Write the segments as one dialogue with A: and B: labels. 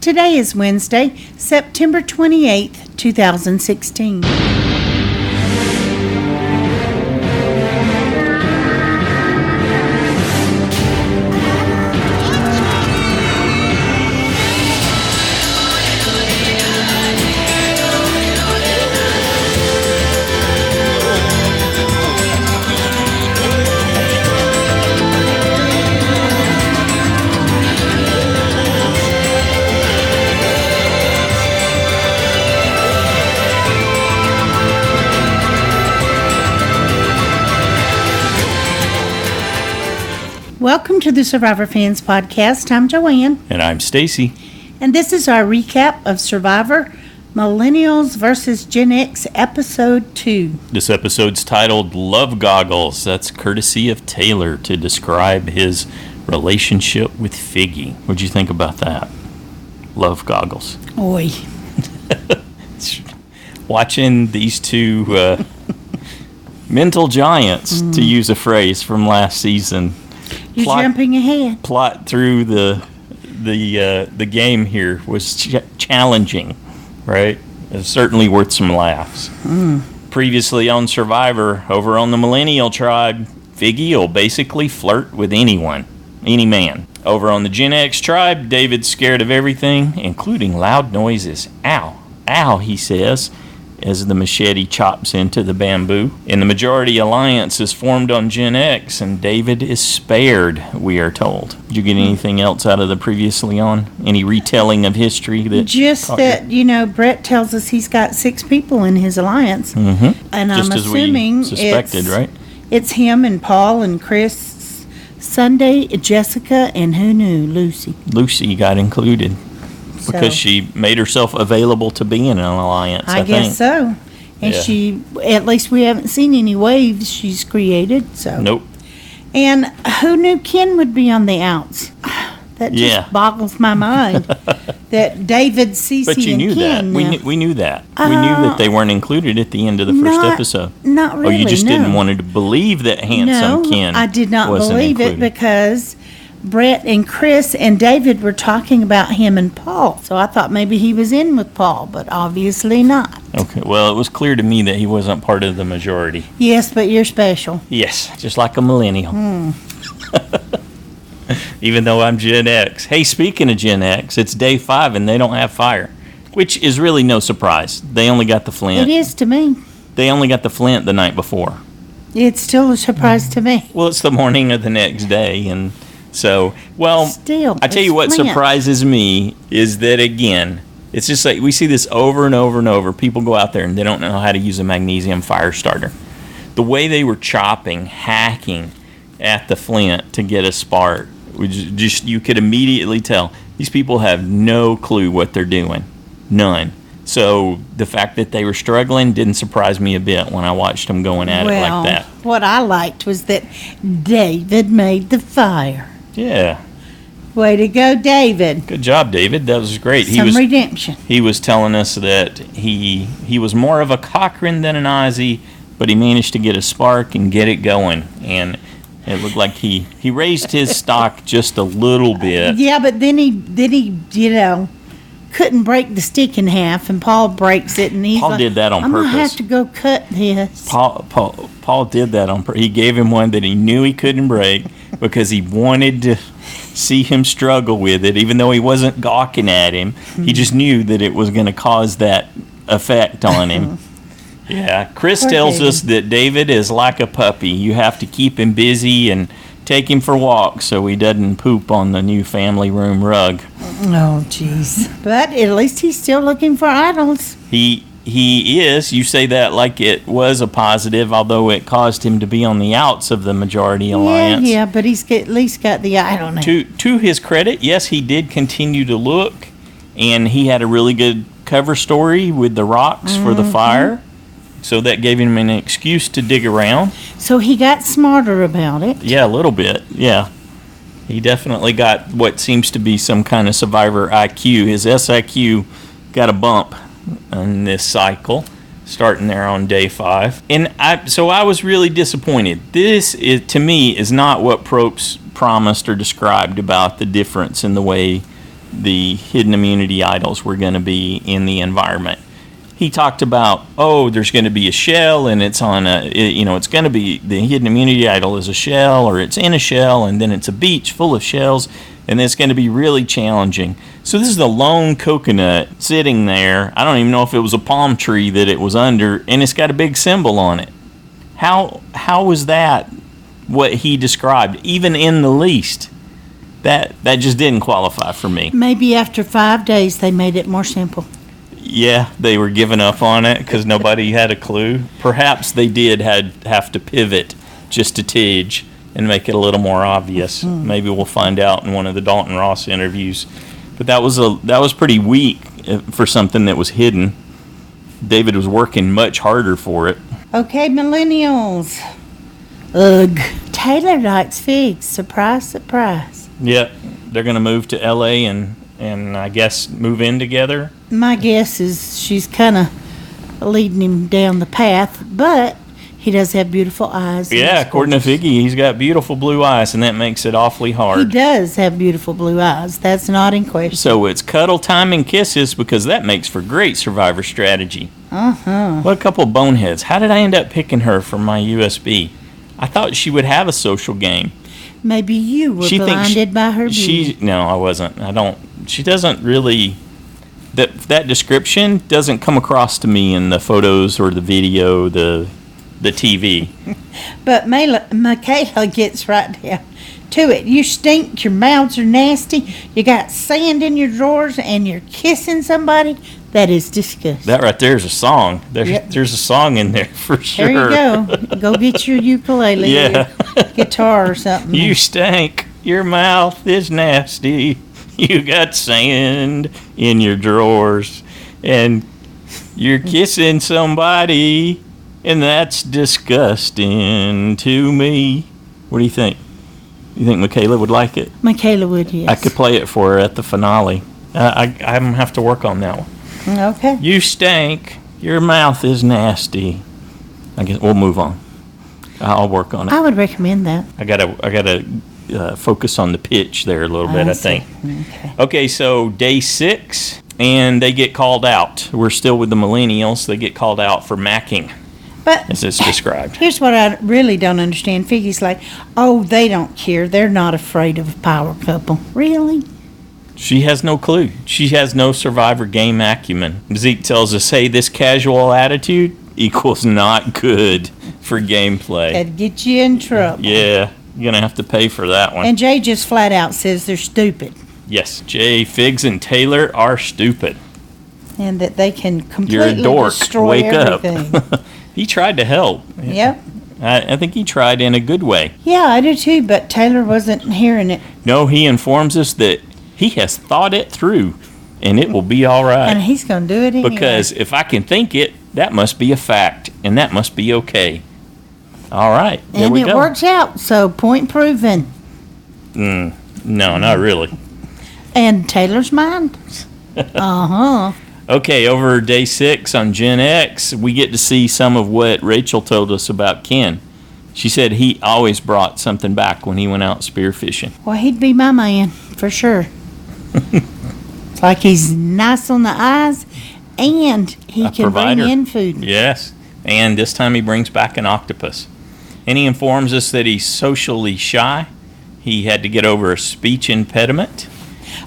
A: Today is Wednesday, September 28th, 2016. Welcome to the Survivor Fans Podcast. I'm Joanne.
B: And I'm Stacy.
A: And this is our recap of Survivor Millennials vs. Gen X Episode 2.
B: This episode's titled Love Goggles. That's courtesy of Taylor to describe his relationship with Figgy. What'd you think about that? Love Goggles.
A: Oi.
B: Watching these two mental giants, to use a phrase from last season,
A: You're jumping ahead.
B: Plot through the game here was challenging, right? It's certainly worth some laughs. Previously on Survivor, over on the Millennial tribe, Figgy will basically flirt with anyone, any man. Over on the Gen X tribe, David's scared of everything, including loud noises. Ow, ow, he says, as the machete chops into the bamboo. And the majority alliance is formed on Gen X, and David is spared, we are told. Did you get anything else out of the previously on? Any retelling of history?
A: Just that, Brett tells us he's got 6 people in his alliance.
B: Mm-hmm.
A: And
B: just
A: I'm assuming
B: as we suspected, right?
A: It's him and Paul and Chris, Sunday, Jessica, and who knew? Lucy.
B: Lucy got included. Because she made herself available to be in an alliance, I think.
A: I guess so. And she, at least we haven't seen any waves she's created, so.
B: Nope.
A: And who knew Ken would be on the outs? That just boggles my mind. That David, Cece,
B: but you
A: and
B: knew
A: Ken.
B: That. We knew that. We knew that they weren't included at the end of the first episode.
A: Not really,
B: you just didn't want to believe that handsome Ken
A: I did not believe
B: included.
A: it because Brett and Chris and David were talking about him and Paul. So I thought maybe he was in with Paul, but obviously not.
B: Okay, well, it was clear to me that he wasn't part of the majority.
A: Yes, but you're special.
B: Yes, just like a millennial. Even though I'm Gen X. Hey, speaking of Gen X, it's day 5 and they don't have fire, which is really no surprise. They only got the flint.
A: It is to me.
B: They only got the flint the night before.
A: It's still a surprise to me.
B: Well, it's the morning of the next day, and so,
A: still,
B: I tell you what surprises me is that, again, it's just like we see this over and over and over. People go out there and they don't know how to use a magnesium fire starter. The way they were chopping, hacking at the flint to get a spark, you could immediately tell these people have no clue what they're doing. None. So the fact that they were struggling didn't surprise me a bit when I watched them going at it like that.
A: What I liked was that David made the fire.
B: Yeah.
A: Way to go, David.
B: Good job, David. That was great.
A: Redemption.
B: He was telling us that he was more of a Cochrane than an Ozzy, but he managed to get a spark and get it going. And it looked like he raised his stock just a little bit.
A: Yeah, but then he couldn't break the stick in half, and Paul breaks it, and
B: Paul did that on purpose.
A: I'm going to have to go cut this.
B: Paul did that on purpose. He gave him one that he knew he couldn't break because he wanted to see him struggle with it, even though he wasn't gawking at him. He just knew that it was going to cause that effect on him. Yeah, Chris tells us that David is like a puppy. You have to keep him busy and take him for walks so he doesn't poop on the new family room rug.
A: Oh, jeez. But at least he's still looking for idols.
B: He is. You say that like it was a positive, although it caused him to be on the outs of the majority alliance.
A: Yeah, but he's at least got the idol now.
B: To his credit, yes, he did continue to look, and he had a really good cover story with the rocks for the fire. So that gave him an excuse to dig around.
A: So he got smarter about it.
B: Yeah, a little bit, yeah. He definitely got what seems to be some kind of survivor IQ. His SIQ got a bump in this cycle, starting there on day 5. And I was really disappointed. This, to me, is not what Probst promised or described about the difference in the way the hidden immunity idols were going to be in the environment. He talked about, there's going to be a shell, and it's on it's going to be, the hidden immunity idol is a shell, or it's in a shell, and then it's a beach full of shells, and it's going to be really challenging. So this is a lone coconut sitting there. I don't even know if it was a palm tree that it was under, and it's got a big symbol on it. How was that what he described, even in the least? That just didn't qualify for me.
A: Maybe after 5 days they made it more simple.
B: Yeah, they were giving up on it because nobody had a clue. Perhaps they did have to pivot just a tidge and make it a little more obvious. Maybe we'll find out in one of the Dalton Ross interviews. But that was pretty weak for something that was hidden. David was working much harder for it.
A: Okay, millennials. Ugh. Taylor likes figs. Surprise, surprise.
B: Yep, they're going to move to L.A. and I guess move in together.
A: My guess is she's kind of leading him down the path, but he does have beautiful eyes.
B: Yeah, according to Figgy, he's got beautiful blue eyes, and that makes it awfully hard.
A: He does have beautiful blue eyes. That's not in question.
B: So it's cuddle time and kisses, because that makes for great survivor strategy.
A: Uh-huh.
B: What a couple of boneheads. How did I end up picking her for my USB? I thought she would have a social game.
A: Maybe you were blinded by her beauty.
B: No, I wasn't. She doesn't really, that description doesn't come across to me in the photos or the video, the TV.
A: But Michaela gets right down to it. You stink, your mouths are nasty, you got sand in your drawers, and you're kissing somebody. That is disgusting.
B: That right there is a song.
A: Yep.
B: There's a song in there for sure.
A: There you go. Go get your ukulele or your guitar or something.
B: You stink. Your mouth is nasty. You got sand in your drawers. And you're kissing somebody. And that's disgusting to me. What do you think? You think Michaela would like it?
A: Michaela would, yes.
B: I could play it for her at the finale. I'm going to have to work on that one.
A: Okay.
B: You stink. Your mouth is nasty. I guess we'll move on. I'll work on it.
A: I would recommend that.
B: I gotta focus on the pitch there a little bit, I think. Okay, so day 6, and they get called out. We're still with the millennials. They get called out for macking,
A: But
B: as it's described.
A: here's what I really don't understand. Figgy's like, they don't care. They're not afraid of a power couple. Really?
B: She has no clue. She has no survivor game acumen. Zeke tells us, hey, this casual attitude equals not good for gameplay.
A: That'd get you in trouble.
B: Yeah, you're going to have to pay for that one.
A: And Jay just flat out says they're stupid.
B: Yes, Jay, Figs, and Taylor are stupid.
A: And that they can
B: You're a
A: completely
B: dork.
A: destroy
B: Wake
A: everything.
B: up. He tried to help.
A: Yep.
B: I think he tried in a good way.
A: Yeah, I do too, but Taylor wasn't hearing it.
B: No, he informs us that he has thought it through, and it will be all right.
A: And he's going to do it anyway.
B: Because if I can think it, that must be a fact, and that must be okay. All right, there
A: And
B: we
A: it
B: go.
A: works out, so point proven.
B: No, not really.
A: And Taylor's mind. Uh-huh.
B: Okay, over day 6 on Gen X, we get to see some of what Rachel told us about Ken. She said he always brought something back when he went out spearfishing.
A: Well, he'd be my man, for sure. It's like he's nice on the eyes, and he
B: A
A: can
B: provider.
A: bring in food.
B: Yes, and this time he brings back an octopus. And he informs us that he's socially shy. He had to get over a speech impediment.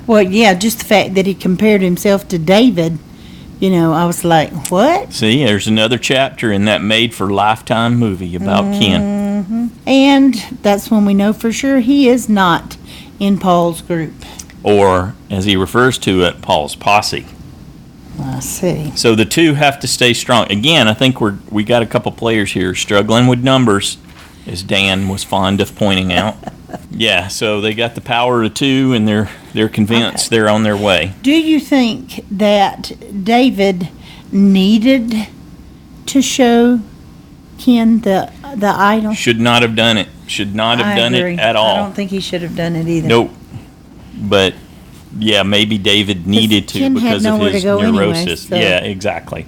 A: Well, yeah, just the fact that he compared himself to David, I was like, what?
B: See, there's another chapter in that made-for-Lifetime movie about Ken.
A: And that's when we know for sure he is not in Paul's group.
B: Or, as he refers to it, Paul's posse.
A: I see.
B: So the two have to stay strong. Again, I think we got a couple players here struggling with numbers, as Dan was fond of pointing out. Yeah, so they got the power of 2, and they're convinced they're on their way.
A: Do you think that David needed to show Ken the idol?
B: Should not have done it. Should not have done
A: agree.
B: it at all.
A: I don't think he should have done it either.
B: Nope. But yeah, maybe David needed to
A: Ken had
B: because of
A: nowhere
B: his
A: to go anyway,
B: neurosis.
A: so-
B: Yeah, exactly.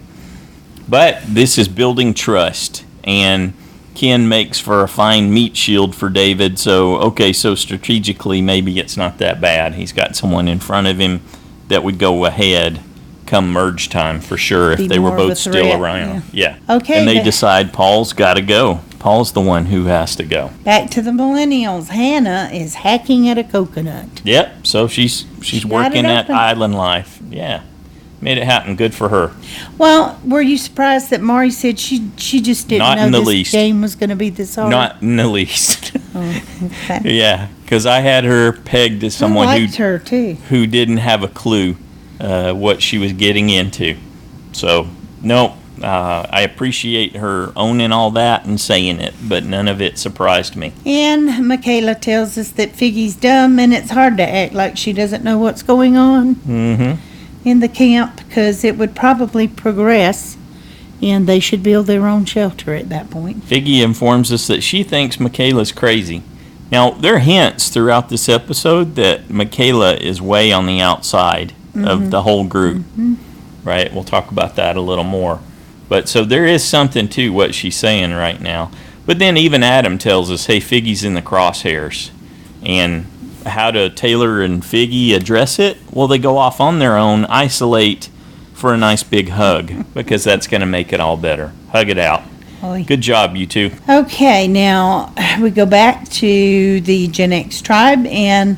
B: But this is building trust, and Ken makes for a fine meat shield for David. So strategically, maybe it's not that bad. He's got someone in front of him that would go ahead come merge time for sure if they were both still around. Yeah.
A: Okay.
B: And they decide Paul's got to go. Paul's the one who has to go.
A: Back to the Millennials. Hannah is hacking at a coconut.
B: Yep. So she's working at Island Life. Yeah. Made it happen. Good for her.
A: Well, were you surprised that Mari said she just didn't
B: Not
A: know
B: in the
A: this
B: least.
A: game was going to be this hard?
B: Not in the least.
A: Oh, okay.
B: Yeah, because I had her pegged as someone
A: I liked her too.
B: who didn't have a clue what she was getting into. So, no, I appreciate her owning all that and saying it, but none of it surprised me.
A: And Michaela tells us that Figgy's dumb and it's hard to act like she doesn't know what's going on in the camp because it would probably progress and they should build their own shelter at that point.
B: Figgy informs us that she thinks Michaela's crazy. Now, there are hints throughout this episode that Michaela is way on the outside of the whole group, right? We'll talk about that a little more. But so there is something to what she's saying right now. But then even Adam tells us, hey, Figgy's in the crosshairs. And how do Taylor and Figgy address it? Well, they go off on their own, isolate for a nice big hug, because that's going to make it all better. Hug it out. Good job, you two.
A: Okay, now we go back to the Gen X tribe, and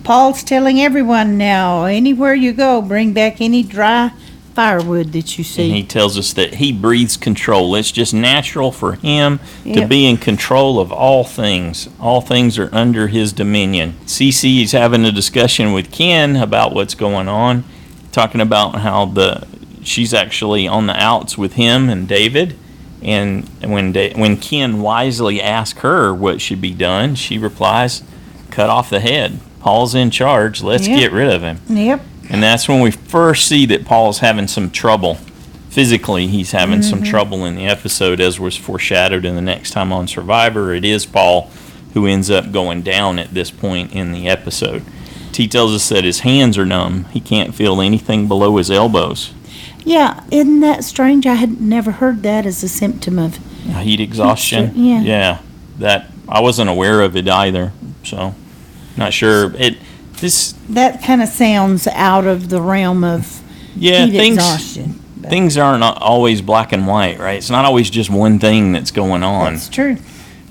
A: Paul's telling everyone now, anywhere you go, bring back any dry firewood that you see.
B: And he tells us that he breathes control. It's just natural for him to be in control of all things. All things are under his dominion. Cece is having a discussion with Ken about what's going on, talking about how she's actually on the outs with him and David. And when Ken wisely asks her what should be done, she replies, cut off the head. Paul's in charge. Let's get rid of him.
A: Yep.
B: And that's when we first see that Paul's having some trouble. Physically, he's having some trouble in the episode, as was foreshadowed in the next time on Survivor. It is Paul who ends up going down at this point in the episode. He tells us that his hands are numb. He can't feel anything below his elbows.
A: Yeah, isn't that strange? I had never heard that as a symptom of
B: heat exhaustion.
A: Yeah.
B: That I wasn't aware of it either. So, not sure.
A: That kind of sounds out of the realm of heat exhaustion.
B: Things aren't always black and white, right? It's not always just one thing that's going on.
A: That's true.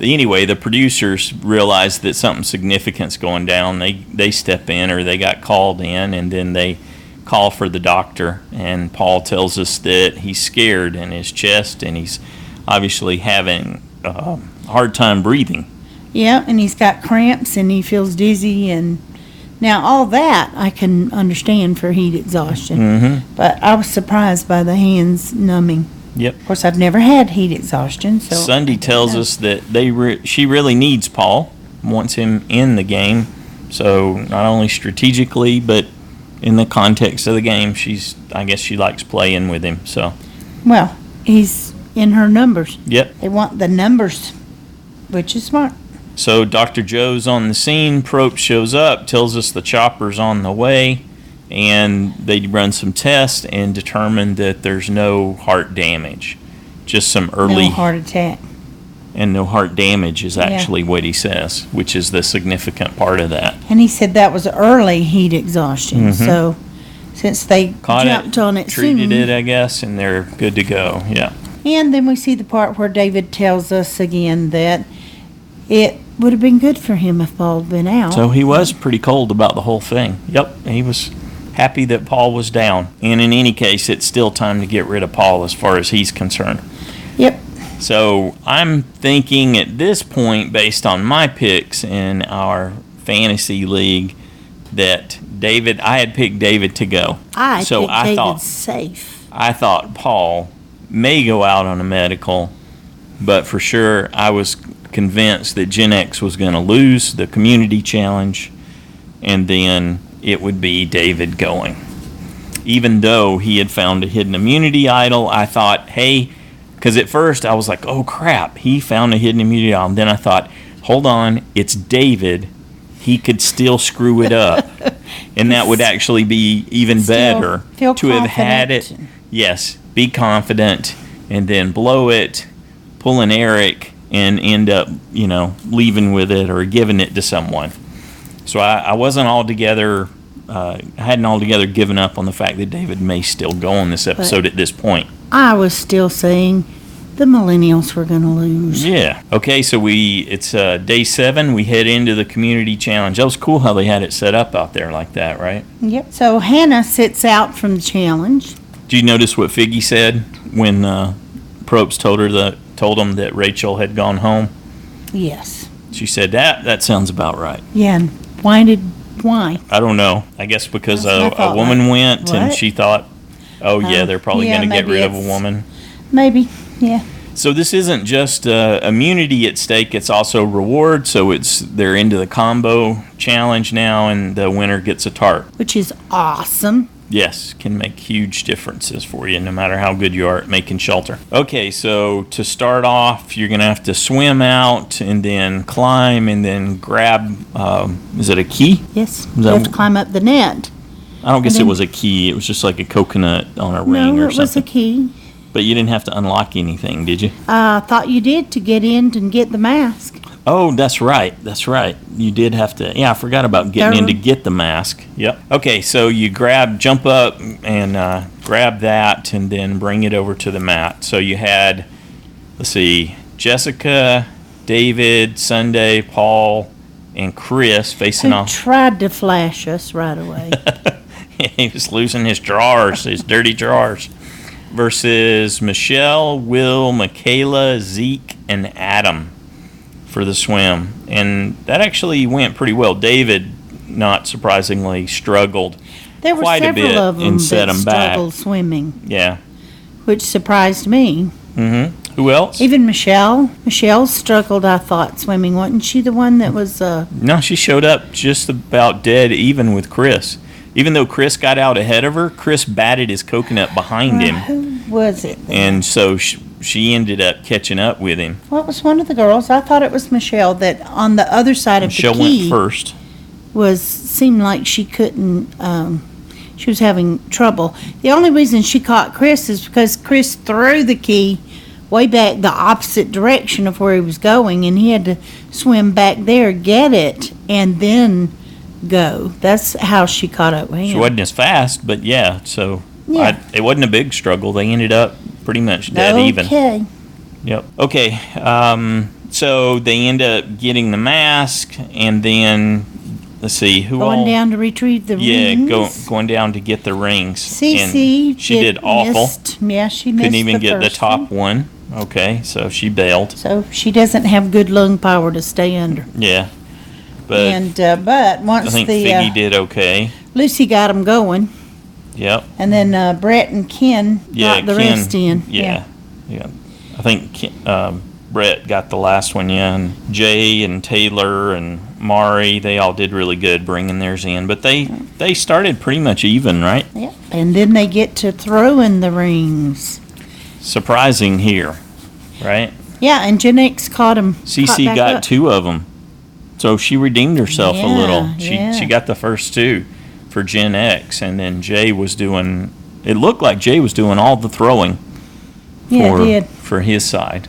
B: Anyway, the producers realize that something significant's going down. They step in, or they got called in, and then they call for the doctor. And Paul tells us that he's scared in his chest, and he's obviously having a hard time breathing.
A: Yeah, and he's got cramps, and he feels dizzy, and now all that I can understand for heat exhaustion. But I was surprised by the hands numbing.
B: Yep.
A: Of course, I've never had heat exhaustion. So
B: Sunday tells us that she really needs Paul, wants him in the game. So not only strategically, but in the context of the game, I guess she likes playing with him. So.
A: Well, he's in her numbers.
B: Yep.
A: They want the numbers, which is smart.
B: So Dr. Joe's on the scene. Probe shows up, tells us the chopper's on the way, and they run some tests and determine that there's no heart damage, just some early
A: no heart attack.
B: And no heart damage is actually what he says, which is the significant part of that.
A: And he said that was early heat exhaustion. So since they jumped on it
B: treated
A: soon,
B: it, I guess, and they're good to go. Yeah.
A: And then we see the part where David tells us again that it would have been good for him if Paul had been out.
B: So he was pretty cold about the whole thing. Yep, he was happy that Paul was down. And in any case, it's still time to get rid of Paul as far as he's concerned.
A: Yep.
B: So I'm thinking at this point, based on my picks in our fantasy league, that I had picked David to go.
A: I thought safe.
B: I thought Paul may go out on a medical, but for sure I was convinced that Gen X was going to lose the community challenge, and then it would be David going. Even though he had found a hidden immunity idol, I thought, hey, because at first I was like, oh crap, he found a hidden immunity idol. And then I thought, hold on, it's David. He could still screw it up. And that would actually be even better to have had it. Yes, be confident and then blow it, pull an Eric, and end up, leaving with it or giving it to someone. So I wasn't altogether, I hadn't altogether given up on the fact that David may still go on this episode at this point.
A: I was still saying the Millennials were going to lose.
B: Yeah. Okay, so it's day 7. We head into the community challenge. That was cool how they had it set up out there like that, right?
A: Yep. So Hannah sits out from the challenge.
B: Do you notice what Figgy said when Probst told him that Rachel had gone home?
A: Yes.
B: She said that sounds about right.
A: Yeah, and why?
B: I don't know. I guess because
A: That's what I
B: a
A: thought,
B: woman went and
A: what?
B: she thought, they're probably
A: yeah,
B: going to get
A: maybe
B: rid of a
A: it's-
B: woman.
A: Maybe, yeah.
B: So this isn't just immunity at stake, it's also reward. So they're into the combo challenge now, and the winner gets a tart.
A: Which is awesome.
B: Yes, can make huge differences for you, no matter how good you are at making shelter. Okay, so to start off, you're going to have to swim out and then climb and then grab, is it a key?
A: Yes,
B: Is
A: you
B: that-
A: have to climb up the net.
B: I don't guess
A: then-
B: it was a key. It was just like a coconut on a ring
A: No,
B: or
A: it was a
B: something.
A: key.
B: But you didn't have to unlock anything, did you?
A: I thought you did to get in and get the mask.
B: Oh, that's right. That's right. You did have to. Yeah, I forgot about getting in to get the mask. Yep. Okay, so you jump up and grab that and then bring it over to the mat. So you had, let's see, Jessica, David, Sunday, Paul, and Chris facing
A: Who
B: off.
A: tried to flash us right away.
B: He was losing his drawers, his dirty drawers. Versus Michelle, Will, Michaela, Zeke, and Adam for the swim. And that actually went pretty well. David, not surprisingly, struggled
A: There were
B: quite a
A: several
B: bit
A: of them
B: and set
A: that
B: him back.
A: struggled swimming,
B: Yeah.
A: which surprised me.
B: Mm-hmm. Who else?
A: Even Michelle. Michelle struggled, I thought, swimming. Wasn't she the one that was...
B: No, she showed up just about dead even with Chris. Even though Chris got out ahead of her, Chris batted his coconut behind him.
A: Who was it?
B: And so she ended up catching up with him.
A: Well, it was one of the girls. I thought it was Michelle that on the other side of
B: Michelle
A: the key
B: went first.
A: seemed like she couldn't, she was having trouble. The only reason she caught Chris is because Chris threw the key way back the opposite direction of where he was going, and he had to swim back there, get it, and then go. That's how she caught up with him.
B: She wasn't as fast, but yeah, so
A: Yeah.
B: it wasn't a big struggle. They ended up pretty much dead even.
A: Okay.
B: Yep. Okay, so they end up getting the mask, and then, let's see, who all...
A: Going down to retrieve the
B: Yeah,
A: rings.
B: going down to get the rings.
A: Cece
B: And she did awful.
A: Yeah, she missed
B: Couldn't even
A: the
B: get the
A: first
B: top
A: one.
B: one. Okay, so she bailed.
A: So she doesn't have good lung power to stay under.
B: Yeah. But
A: And but
B: I
A: once
B: think
A: the
B: Figgy did okay.
A: Lucy got them going,
B: Yep.
A: and then Brett and Ken
B: Yeah,
A: got the
B: Ken,
A: rest in.
B: Yeah. I think Brett got the last one, yeah, and Jay and Taylor and Mari, they all did really good bringing theirs in. But they started pretty much even, right?
A: Yeah. And then they get to throwing the rings.
B: Surprising here, right?
A: Yeah, and Gen X caught them.
B: Cece got 2 of them. So she redeemed herself a little.
A: Yeah.
B: She got the first 2 for Gen X, and then Jay was doing, it looked like Jay was doing all the throwing
A: Yeah, it did.
B: for his side.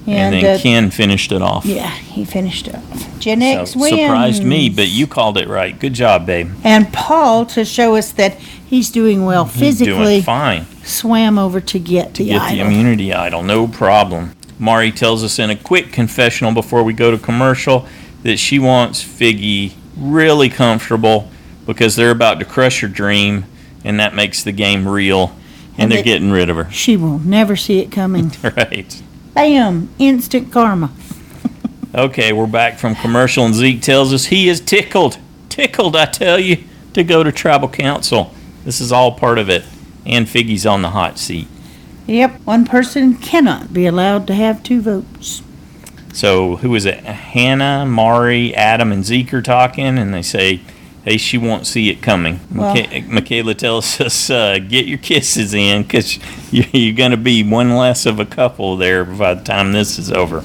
A: And
B: then Ken finished it off.
A: yeah, he finished it off. Gen X
B: So,
A: wins.
B: surprised me, but you called it right. Good job, babe.
A: And Paul, to show us that he's doing well
B: He's
A: physically,
B: doing fine.
A: swam over to get the
B: Get the
A: idol.
B: immunity idol, no problem. Mari tells us in a quick confessional before we go to commercial that she wants Figgy really comfortable because they're about to crush her dream, and that makes the game real, and they're getting rid of her.
A: She will never see it coming.
B: Right.
A: Bam! Instant karma.
B: Okay, we're back from commercial, and Zeke tells us he is tickled, I tell you, to go to tribal council. This is all part of it, and Figgy's on the hot seat.
A: Yep, one person cannot be allowed to have 2 votes.
B: So who is it? Hannah, Mari, Adam, and Zeke are talking, and they say, hey, she won't see it coming.
A: Well-
B: Michaela tells us, get your kisses in, because you're going to be one less of a couple there by the time this is over.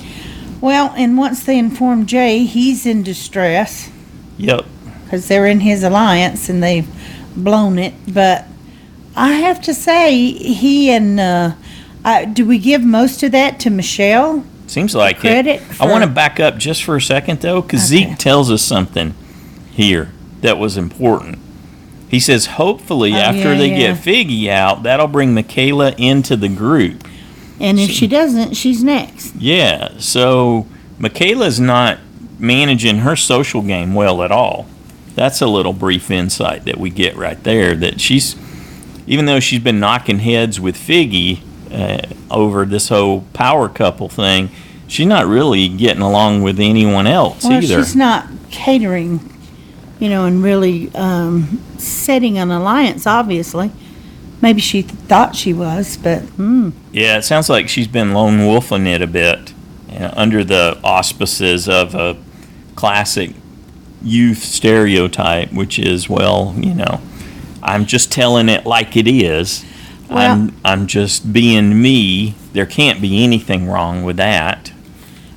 A: Well, and once they inform Jay, he's in distress
B: Yep.
A: because they're in his alliance and they've blown it. But I have to say, he and do we give most of that to Michelle?
B: Seems like
A: credit
B: it. I want to back up just for a second, though, because Zeke tells us something here that was important. He says, hopefully, after they get Figgy out, that'll bring Michaela into the group.
A: And if she doesn't, she's next.
B: Yeah, so Michaela's not managing her social game well at all. That's a little brief insight that we get right there, that she's, even though she's been knocking heads with Figgy over this whole power couple thing, she's not really getting along with anyone else either.
A: She's not catering, and really setting an alliance, obviously. Maybe she thought she was, but
B: Yeah, it sounds like she's been lone wolfing it a bit, under the auspices of a classic youth stereotype, which is, I'm just telling it like it is.
A: Well,
B: I'm just being me. There can't be anything wrong with that.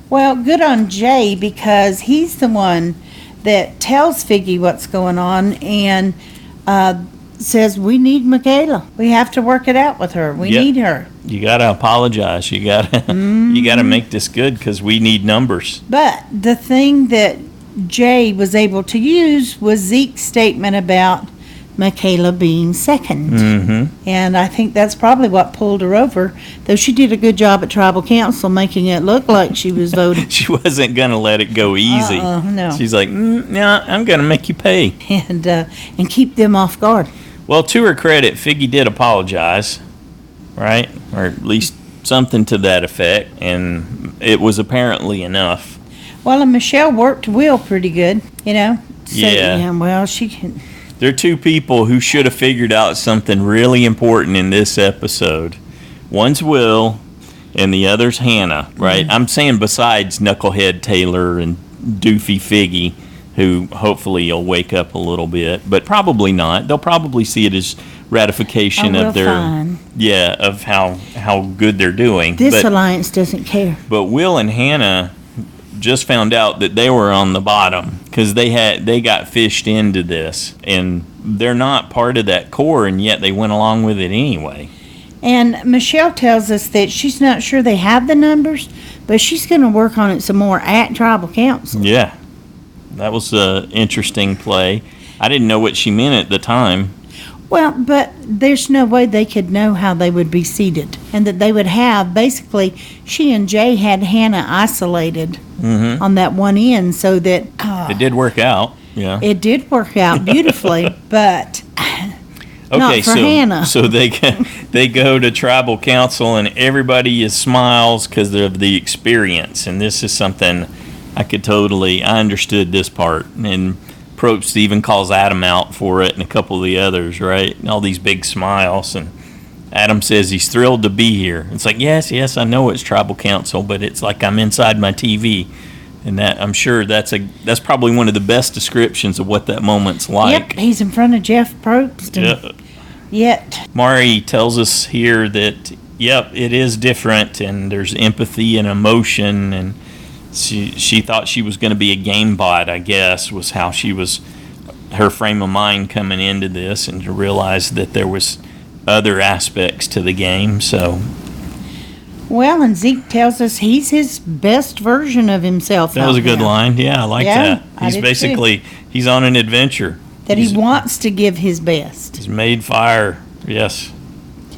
A: Well, good on Jay, because he's the one that tells Figgy what's going on and says, we need Michaela. We have to work it out with her. We need her.
B: You got to apologize. You got to you got to make this good, because we need numbers.
A: But the thing that Jay was able to use was Zeke's statement about Michaela being second.
B: Mm-hmm.
A: And I think that's probably what pulled her over, though she did a good job at tribal council making it look like she was voting.
B: She wasn't going to let it go easy.
A: No.
B: She's like, no, I'm going to make you pay.
A: And keep them off guard.
B: Well, to her credit, Figgy did apologize, right? Or at least something to that effect, and it was apparently enough.
A: Well, and Michelle worked Will pretty good,
B: Yeah.
A: Well, she can.
B: There are two people who should have figured out something really important in this episode. One's Will, and the other's Hannah, right?
A: Mm-hmm.
B: I'm saying besides Knucklehead Taylor and Doofy Figgy, who hopefully will wake up a little bit, but probably not. They'll probably see it as ratification of their, of how good they're doing.
A: This alliance doesn't care.
B: But Will and Hannah just found out that they were on the bottom, because they got fished into this, and they're not part of that core, and yet they went along with it anyway.
A: And Michelle tells us that she's not sure they have the numbers, but she's going to work on it some more at tribal council.
B: Yeah, that was an interesting play. I didn't know what she meant at the time.
A: Well, but there's no way they could know how they would be seated, and that they would have, basically, she and Jay had Hannah isolated on that one end, so that
B: it did work out. Yeah,
A: it did work out beautifully, but not for Hannah.
B: So they go to tribal council, and everybody is smiles because of the experience, and this is something I understood this part, and Probst even calls Adam out for it, and a couple of the others, right? And all these big smiles, and Adam says he's thrilled to be here. It's like, yes, I know it's tribal council, but it's like I'm inside my TV, and that I'm sure that's probably one of the best descriptions of what that moment's like.
A: Yep, he's in front of Jeff Probst. Yet
B: Mari tells us here that it is different, and there's empathy and emotion, and She thought she was going to be a game bot, I guess, was how her frame of mind coming into this, and to realize that there was other aspects to the game. So,
A: well, and Zeke tells us he's his best version of himself.
B: That was a good line. Yeah, I like that. He's basically he's on an adventure.
A: That he wants to give his best.
B: He's made fire. Yes.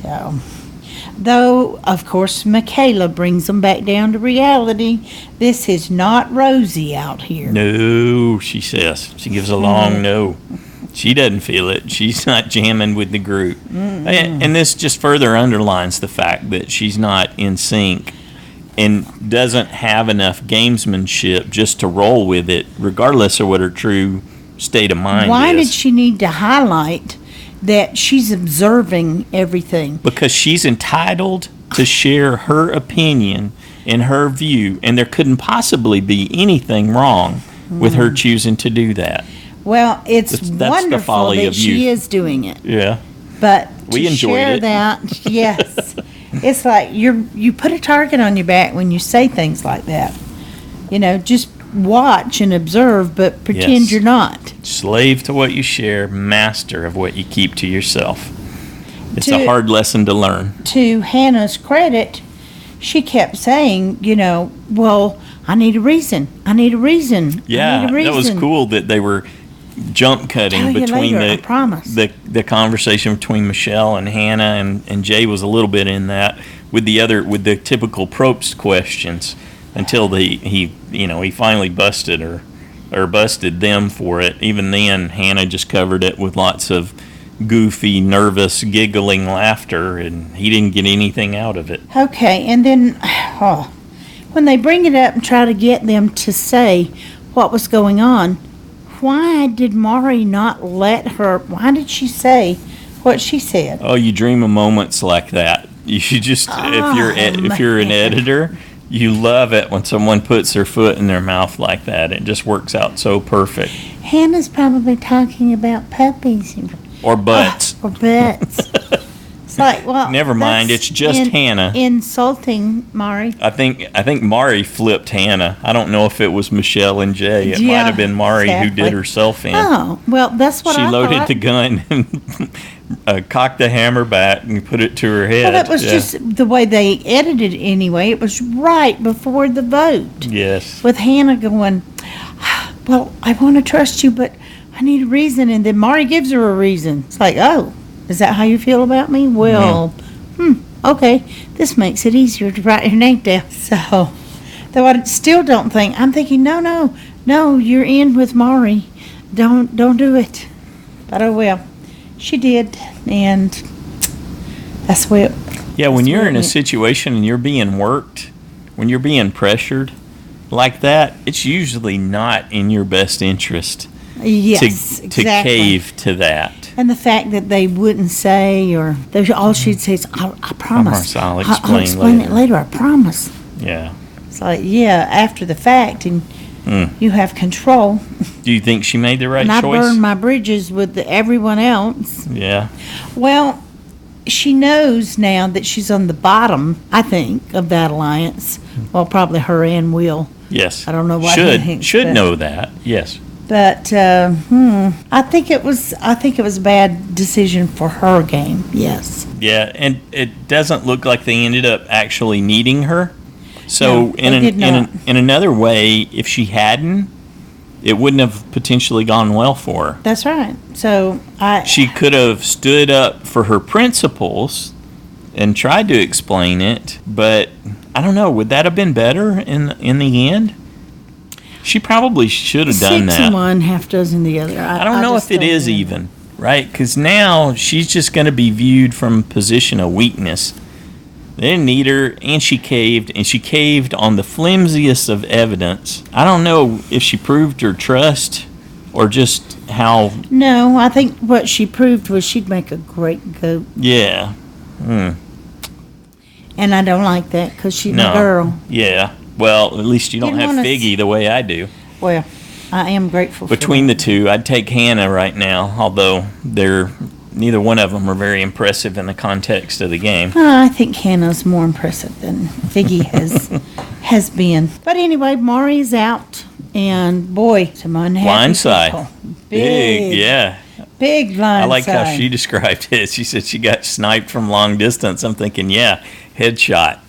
A: So, though, of course, Michaela brings them back down to reality. This is not rosy out here.
B: No, she says. She gives a long no. She doesn't feel it. She's not jamming with the group. And this just further underlines the fact that she's not in sync and doesn't have enough gamesmanship just to roll with it, regardless of what her true state of mind is.
A: Why did she need to highlight that she's observing everything?
B: Because she's entitled to share her opinion and her view, and there couldn't possibly be anything wrong with her choosing to do that.
A: Well, it's wonderful that she is doing it.
B: Yeah.
A: But
B: we enjoyed
A: share
B: it.
A: That, yes. It's like you put a target on your back when you say things like that. Just watch and observe, but pretend you're not.
B: Slave to what you share, master of what you keep to yourself. It's a hard lesson to learn.
A: To Hannah's credit, she kept saying, well, I need a reason. I need a reason.
B: Yeah,
A: I need a reason.
B: that was cool that they were jump cutting
A: Tell you
B: between
A: later, I promise.
B: the conversation between Michelle and Hannah, and Jay was a little bit in that with the typical Probst questions until he finally busted her or busted them for it. Even then, Hannah just covered it with lots of goofy, nervous, giggling laughter, and he didn't get anything out of it.
A: Okay, and then when they bring it up and try to get them to say what was going on, why did Maury not let her? Why did she say what she said?
B: Oh, you dream of moments like that. You should just, if you're an editor, you love it when someone puts their foot in their mouth like that. It just works out so perfect.
A: Hannah's probably talking about puppies.
B: Or butts.
A: Or butts. It's like, well,
B: never mind. It's just Hannah.
A: Insulting Maury.
B: I think Maury flipped Hannah. I don't know if it was Michelle and Jay. It might have been Maury who did herself in.
A: Oh, well, that's what
B: she
A: I thought.
B: She loaded the gun and cocked the hammer back and put it to her head.
A: Well, that was just the way they edited it anyway. It was right before the vote.
B: Yes.
A: With Hannah going, well, I want to trust you, but I need a reason. And then Maury gives her a reason. It's like, oh, is that how you feel about me? Well, okay. This makes it easier to write your name down. So, though I still don't think, I'm thinking, no, you're in with Maury. Don't do it. But oh well. She did, and that's the way it.
B: Yeah, when you're in a situation and you're being worked, when you're being pressured like that, it's usually not in your best interest to cave to that.
A: And the fact that they wouldn't say, or all she'd say is, I promise.
B: I'll
A: explain it later, I promise.
B: Yeah.
A: It's like, after the fact, and you have control.
B: Do you think she made the right choice?
A: And I burned my bridges with everyone else.
B: Yeah.
A: Well, she knows now that she's on the bottom, I think, of that alliance. Well, probably her and Will.
B: Yes.
A: I don't know why
B: should know that. Yes.
A: But I think it was a bad decision for her game. Yes.
B: Yeah, and it doesn't look like they ended up actually needing her. So
A: No,
B: in another way, if she hadn't, it wouldn't have potentially gone well for her.
A: That's right. So
B: she could have stood up for her principles and tried to explain it, but I don't know. Would that have been better in the end? She probably should have done that.
A: 6 1, half dozen the other.
B: I don't know if it is even, right? Because now she's just going to be viewed from a position of weakness. They didn't need her, and she caved on the flimsiest of evidence. I don't know if she proved her trust or just how...
A: No, I think what she proved was she'd make a great goat.
B: Yeah.
A: And I don't like that because she's my girl.
B: Yeah. Well, at least you don't have Figgy the way I do.
A: Well, I am grateful
B: Between
A: for
B: the two, I'd take Hannah right now, although neither one of them are very impressive in the context of the game.
A: I think Hannah's more impressive than Figgy has been. But anyway, Maury is out, and boy, some unhappy
B: Blindside. Big, yeah.
A: Big blindside.
B: I like how she described it. She said she got sniped from long distance. I'm thinking, headshot.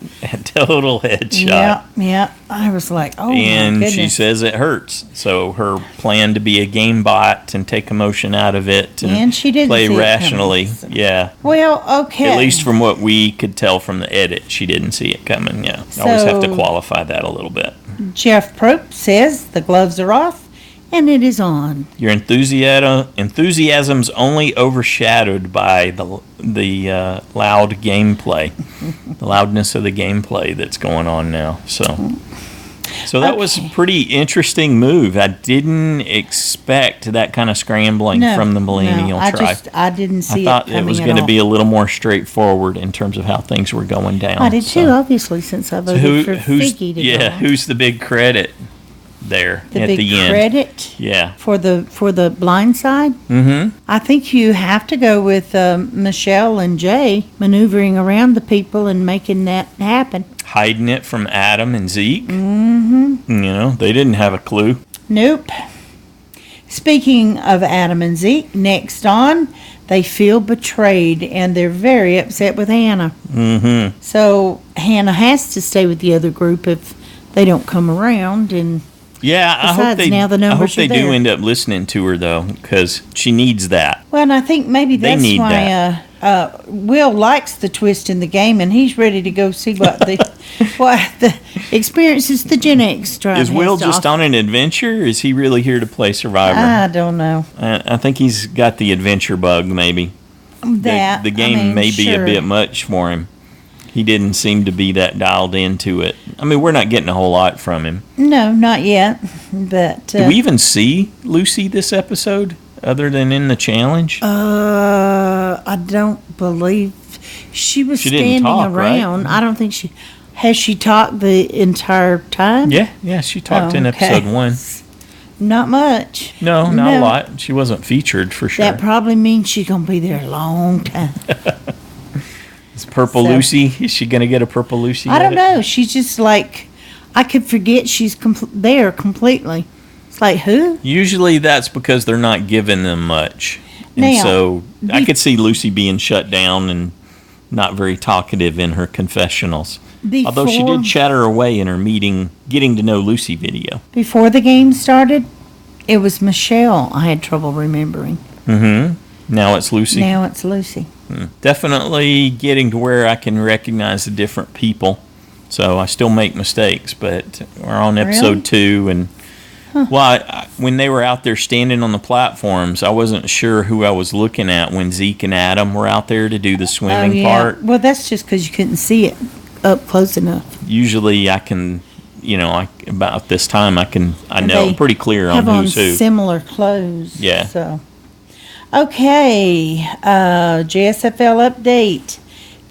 B: Total headshot.
A: Yeah. I was like, oh,
B: and
A: my goodness.
B: she says it hurts. So her plan to be a game bot and take emotion out of it
A: and she didn't
B: play
A: see
B: rationally.
A: It coming, so.
B: Yeah.
A: Well, okay.
B: At least from what we could tell from the edit, she didn't see it coming. Yeah. I always have to qualify that a little bit.
A: Jeff Probst says the gloves are off and it is on.
B: Your enthusiasm's only overshadowed by the loud gameplay, the loudness of the gameplay that's going on now. So that was a pretty interesting move. I didn't expect that kind of scrambling from the Millennial tribe.
A: I didn't see it
B: I thought
A: coming
B: it was
A: at
B: going to
A: all.
B: be a little more straightforward in terms of how things were going down.
A: I did too, obviously, since I voted for Figgy to go.
B: Who's the big credit there at the end?
A: The big credit for the blind side?
B: Mm-hmm.
A: I think you have to go with Michelle and Jay maneuvering around the people and making that happen.
B: Hiding it from Adam and Zeke.
A: Mm-hmm.
B: They didn't have a clue.
A: Nope. Speaking of Adam and Zeke, next on, they feel betrayed and they're very upset with Hannah.
B: Mm-hmm.
A: So Hannah has to stay with the other group if they don't come around. And
B: Yeah, I hope
A: besides,
B: they.
A: now the
B: I hope
A: numbers
B: they
A: are
B: do
A: there.
B: end up listening to her though, because she needs that.
A: well, and I think maybe
B: They
A: that's
B: need
A: why Will likes the twist in the game, and he's ready to go see what the experiences the Gen X tribe
B: Is Will
A: has to
B: just
A: offer.
B: on an adventure? Or is he really here to play Survivor?
A: I don't know
B: I think he's got the adventure bug. Maybe
A: that.
B: the game
A: I mean,
B: may be
A: sure.
B: a bit much for him. He didn't seem to be that dialed into it. I mean, we're not getting a whole lot from him.
A: No, not yet. But
B: Did we even see Lucy this episode, other than in the challenge?
A: I don't believe she was
B: She didn't
A: standing
B: talk, right?
A: around. I don't think she has. She talked the entire time.
B: Yeah, she talked in
A: Okay.
B: episode 1.
A: Not much.
B: No, not a
A: No.
B: lot. She wasn't featured for sure.
A: That probably means she's gonna be there a long time.
B: Is Purple
A: So-
B: Lucy? Is she going to get a Purple Lucy?
A: I don't
B: edit?
A: know. She's just like, I could forget she's there completely. It's like, who?
B: Usually that's because they're not giving them much. And
A: Now,
B: so I could see Lucy being shut down and not very talkative in her confessionals. Although she
A: Before-
B: did chatter away in her meeting, getting to know Lucy video.
A: Before the game started, it was Michelle I had trouble remembering.
B: Mm-hmm. Now it's Lucy.
A: Now it's Lucy.
B: Definitely getting to where I can recognize the different people. So I still make mistakes, but we're on episode 2, and when they were out there standing on the platforms, I wasn't sure who I was looking at when Zeke and Adam were out there to do the swimming part.
A: Well, that's just because you couldn't see it up close enough.
B: Usually I can, about this time I know
A: They
B: I'm pretty clear on
A: have on
B: who's who.
A: similar clothes.
B: Yeah.
A: So, okay, JSFL update.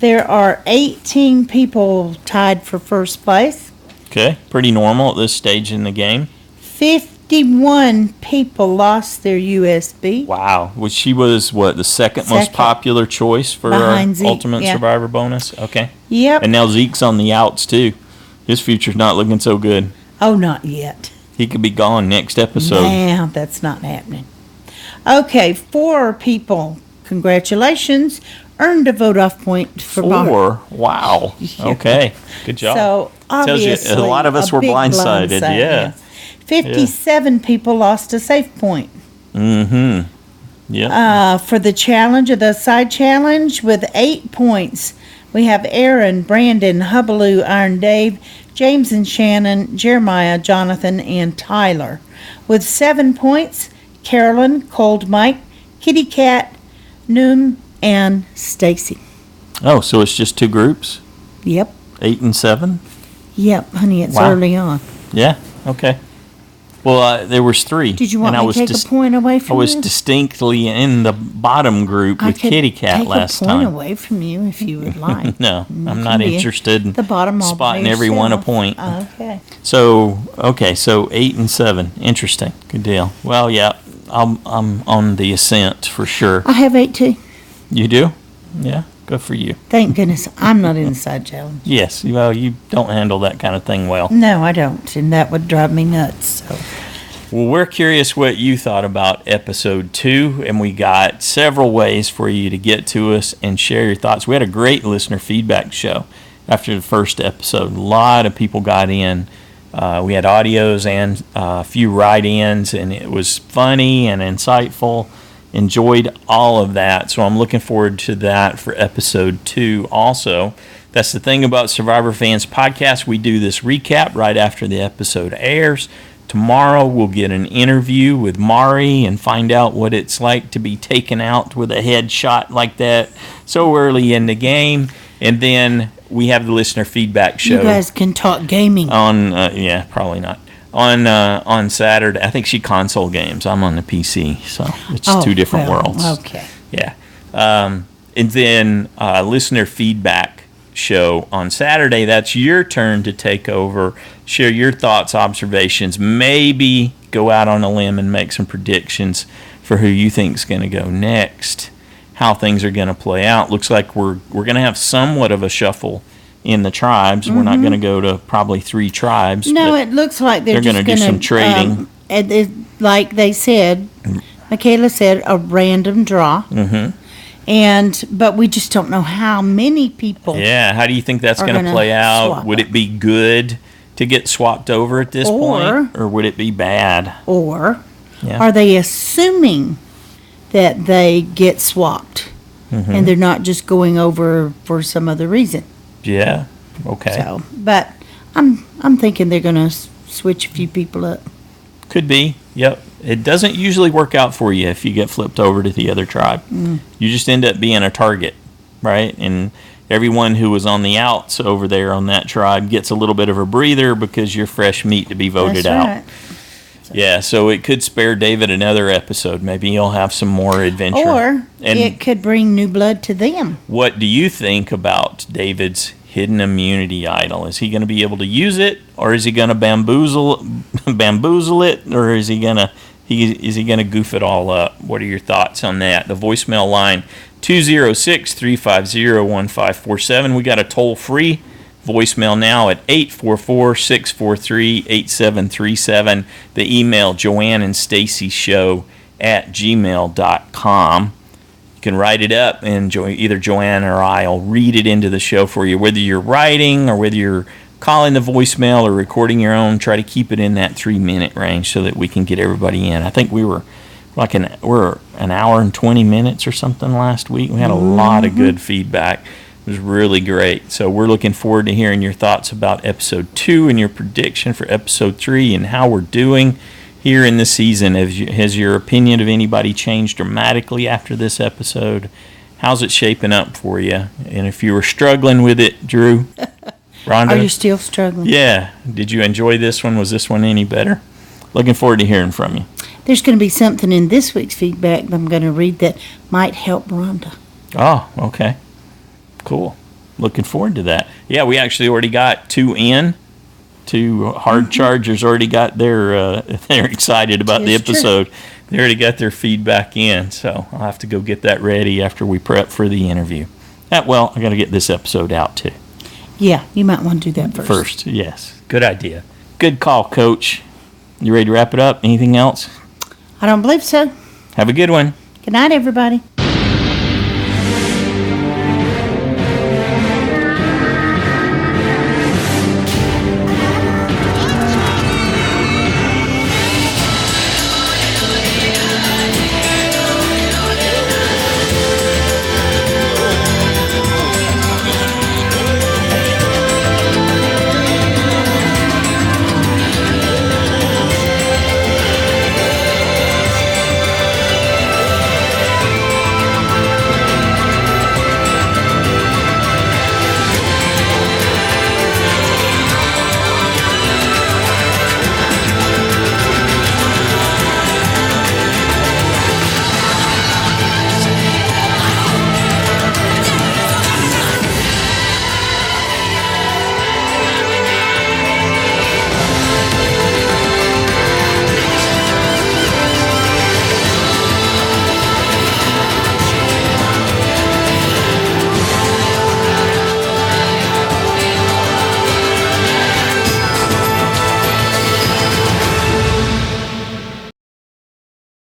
A: There are 18 people tied for first place.
B: Okay, pretty normal at this stage in the game.
A: 51 people lost their USB.
B: Wow, which she was the second most
A: Second.
B: popular choice for our
A: Behind Zeke,
B: Ultimate
A: yeah.
B: Survivor bonus. Okay,
A: Yep.
B: and now Zeke's on the outs too. His future's not looking so good.
A: Oh, not yet.
B: He could be gone next episode.
A: Now that's not happening. Okay, 4 people, congratulations, earned a vote-off point for Bar.
B: 4? Wow.
A: Yeah.
B: Okay, good job.
A: So
B: Tells you
A: obviously,
B: a lot of us were
A: big
B: blindsided,
A: blindside,
B: yeah.
A: 57 people lost a safe point.
B: Mm-hmm. Yep.
A: For the challenge, or the side challenge, with 8 points, we have Aaron, Brandon, Hubaloo, Iron Dave, James and Shannon, Jeremiah, Jonathan, and Tyler. With 7 points, Carolyn, Cold Mike, Kitty Cat, Noom, and Stacy.
B: Oh, so it's just 2 groups?
A: Yep.
B: 8 and 7?
A: Yep, honey, it's
B: Wow.
A: early on.
B: Yeah, okay. Well, there was 3.
A: Did you want
B: and
A: me to take a point away
B: I
A: from
B: was
A: you?
B: distinctly in the bottom group
A: I
B: with
A: could
B: Kitty Cat last
A: take a point
B: time.
A: away from you if you would like.
B: No,
A: You
B: I'm
A: can
B: not
A: be
B: interested in
A: the bottom all by
B: spotting everyone a
A: yourself.
B: point.
A: Okay.
B: So 8 and 7. Interesting. Good deal. Well, yeah, I'm on the ascent for sure.
A: I have 8 too.
B: You do? Yeah, good for you.
A: Thank goodness I'm not in the side challenge.
B: Yes, well, you don't handle that kind of thing well.
A: No, I don't, and that would drive me nuts. So.
B: Well, we're curious what you thought about episode 2, and we got several ways for you to get to us and share your thoughts. We had a great listener feedback show after the first episode. A lot of people got in. We had audios and a few write-ins, and it was funny and insightful. Enjoyed all of that, so I'm looking forward to that for episode 2 also. That's the thing about Survivor Fans Podcast. We do this recap right after the episode airs. Tomorrow we'll get an interview with Mari and find out what it's like to be taken out with a headshot like that so early in the game. And then we have the listener feedback show.
A: You guys can talk gaming.
B: On probably not. On Saturday. I think she console games. I'm on the PC, so it's 2 different worlds.
A: Okay.
B: Yeah. And then listener feedback show on Saturday. That's your turn to take over, share your thoughts, observations, maybe go out on a limb and make some predictions for who you think is going to go next, how things are going to play out. Looks like we're going to have somewhat of a shuffle in the tribes.
A: Mm-hmm.
B: We're not going to go to probably 3 tribes.
A: No,
B: but
A: it looks like they're
B: they're
A: just
B: gonna
A: going
B: do some trading.
A: Like they said, Michaela said, a random draw.
B: Mm-hmm.
A: But we just don't know how many people.
B: Yeah, how do you think that's
A: are
B: going to
A: gonna
B: play out?
A: swap
B: Would it be good to get swapped over at this point, or would it be bad?
A: Or
B: Yeah.
A: are they assuming that they get swapped and they're not just going over for some other reason?
B: Yeah. Okay.
A: So, but I'm thinking they're going to switch a few people up.
B: Could be. Yep. It doesn't usually work out for you if you get flipped over to the other tribe. You just end up being a target, right? And everyone who was on the outs over there on that tribe gets a little bit of a breather because you're fresh meat to be voted
A: That's
B: out.
A: right.
B: Yeah, so it could spare David another episode. Maybe he'll have some more adventure.
A: Or
B: And
A: it could bring new blood to them.
B: what do you think about David's hidden immunity idol? Is he going to be able to use it, or is he going to bamboozle it, or is he going to goof it all up? What are your thoughts on that? The voicemail line 206-350-1547. We got a toll-free voicemail now at 844-643-8737. The email joanneandstacyshow@gmail.com. You can write it up, and either Joanne or I will read it into the show for you. Whether you're writing or whether you're calling the voicemail or recording your own, try to keep it in that 3-minute range so that we can get everybody in. I think we're an hour and 20 minutes or something last week. We had a lot of good feedback. It was really great. So we're looking forward to hearing your thoughts about episode 2 and your prediction for episode 3 and how we're doing here in the season. Has your opinion of anybody changed dramatically after this episode? How's it shaping up for you? And if you were struggling with it, Drew, Rhonda?
A: Are you still struggling?
B: Yeah. Did you enjoy this one? Was this one any better? Looking forward to hearing from you.
A: There's going to be something in this week's feedback that I'm going to read that might help Rhonda.
B: Oh, okay. Cool. Looking forward to that. Yeah, we actually already got 2 in. 2 hard chargers already got they're excited about the episode. They already got their feedback in, so I'll have to go get that ready after we prep for the interview. Well, I got to get this episode out too.
A: Yeah, you might want to do that first.
B: First, yes. Good idea. Good call, Coach. You ready to wrap it up? Anything else?
A: I don't believe so.
B: Have a good one.
A: Good night, everybody.